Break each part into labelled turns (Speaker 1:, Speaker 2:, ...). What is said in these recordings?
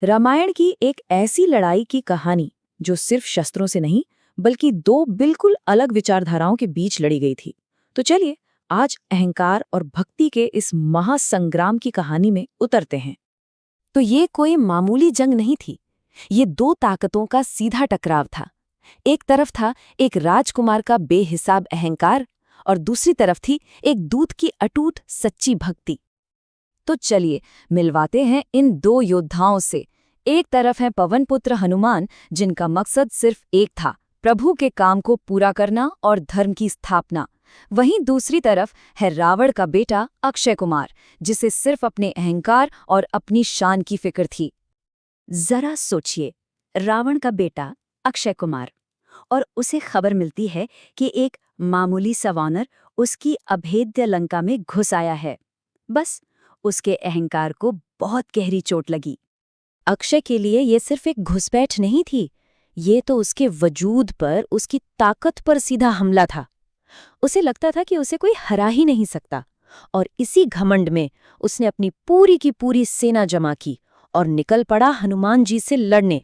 Speaker 1: रामायण की एक ऐसी लड़ाई की कहानी जो सिर्फ शस्त्रों से नहीं बल्कि दो बिल्कुल अलग विचारधाराओं के बीच लड़ी गई थी। तो चलिए आज अहंकार और भक्ति के इस महासंग्राम की कहानी में उतरते हैं।
Speaker 2: तो ये कोई मामूली जंग नहीं थी। ये दो ताकतों का सीधा टकराव था। एक तरफ था एक राजकुमार का बेहिसाब अहंकार और दूसरी तरफ थी एक दूत की अटूट सच्ची भक्ति। तो चलिए मिलवाते हैं इन दो योद्धाओं से। एक तरफ है पवनपुत्र हनुमान, जिनका मकसद सिर्फ एक था, प्रभु के काम को पूरा करना और धर्म की स्थापना। वहीं दूसरी तरफ है रावण का बेटा अक्षय कुमार, जिसे सिर्फ अपने अहंकार और अपनी शान की फिक्र थी।
Speaker 1: जरा सोचिए, रावण का बेटा अक्षय कुमार, और उसे खबर मिलती है कि एक मामूली सा वानर उसकी अभेद्य लंका में घुस आया है। बस उसके अहंकार को बहुत गहरी चोट लगी।
Speaker 2: अक्षय के लिए ये सिर्फ एक घुसपैठ नहीं थी, ये तो उसके वजूद पर, उसकी ताकत पर सीधा हमला था। उसे लगता था कि उसे कोई हरा ही नहीं सकता, और इसी घमंड में उसने अपनी पूरी की पूरी सेना जमा की और निकल पड़ा हनुमान जी से लड़ने।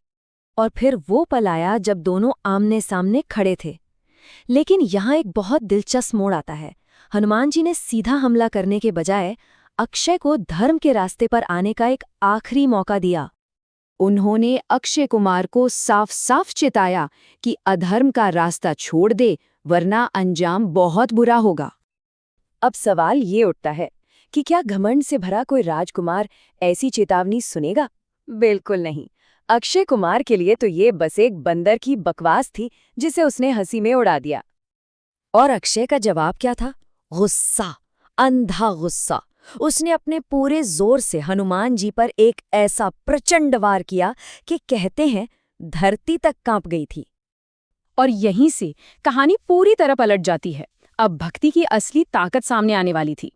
Speaker 2: और फिर वो पल आया जब दोनों आमने सामने खड़े थे। लेकिन यहाँ एक बहुत दिलचस्प मोड़ आता है। हनुमान जी ने सीधा हमला करने के बजाय अक्षय को धर्म के रास्ते पर आने का एक आखिरी मौका दिया।
Speaker 1: उन्होंने अक्षय कुमार को साफ साफ चेताया कि अधर्म का रास्ता छोड़ दे, वरना अंजाम बहुत बुरा होगा।
Speaker 2: अब सवाल ये उठता है कि क्या घमंड से भरा कोई राजकुमार ऐसी चेतावनी सुनेगा? बिल्कुल नहीं। अक्षय कुमार के लिए तो ये बस एक बंदर की बकवास थी जिसे उसने हंसी में उड़ा दिया। और अक्षय का जवाब क्या था? गुस्सा, अंधा गुस्सा। उसने अपने पूरे जोर से हनुमान जी पर एक ऐसा प्रचंड वार किया कि कहते हैं धरती तक कांप गई थी।
Speaker 1: और यहीं से कहानी पूरी तरह पलट जाती है। अब भक्ति की असली ताकत सामने आने वाली थी।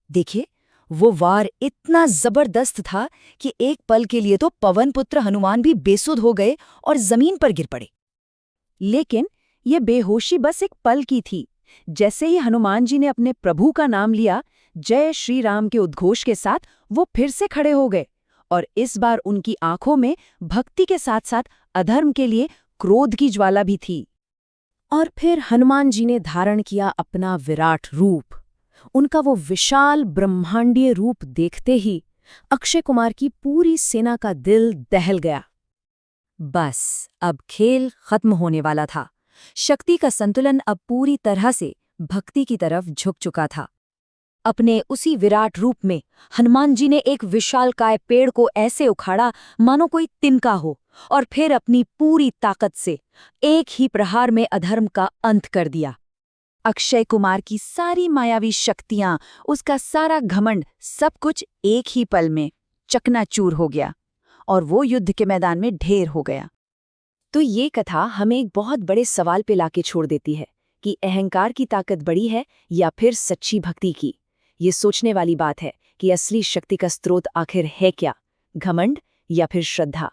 Speaker 2: देखिए, वो वार इतना जबरदस्त था कि एक पल के लिए तो पवनपुत्र हनुमान भी बेसुध हो गए और जमीन पर गिर पड़े।
Speaker 1: लेकिन ये बेहोशी बस एक पल की थी। जैसे ही हनुमान जी ने अपने प्रभु का नाम लिया, जय श्री राम के उद्घोष के साथ वो फिर से खड़े हो गए, और इस बार उनकी आंखों में भक्ति के साथ साथ अधर्म के लिए क्रोध की ज्वाला भी थी।
Speaker 2: और फिर हनुमान जी ने धारण किया अपना विराट रूप। उनका वो विशाल ब्रह्मांडीय रूप देखते ही अक्षय कुमार की पूरी सेना का दिल दहल गया। बस अब खेल खत्म होने वाला था। शक्ति का संतुलन अब पूरी तरह से भक्ति की तरफ झुक चुका था। अपने उसी विराट रूप में हनुमान जी ने एक विशालकाय पेड़ को ऐसे उखाड़ा मानो कोई तिनका हो, और फिर अपनी पूरी ताकत से एक ही प्रहार में अधर्म का अंत कर दिया। अक्षय कुमार की सारी मायावी शक्तियां, उसका सारा घमंड, सब कुछ एक ही पल में चकनाचूर हो गया, और वो युद्ध के मैदान में ढेर हो गया। तो ये कथा हमें एक बहुत बड़े सवाल पे लाके छोड़ देती है कि अहंकार की ताकत बड़ी है या फिर सच्ची भक्ति की। ये सोचने वाली बात है कि असली शक्ति का स्रोत आखिर है क्या, घमंड या फिर श्रद्धा।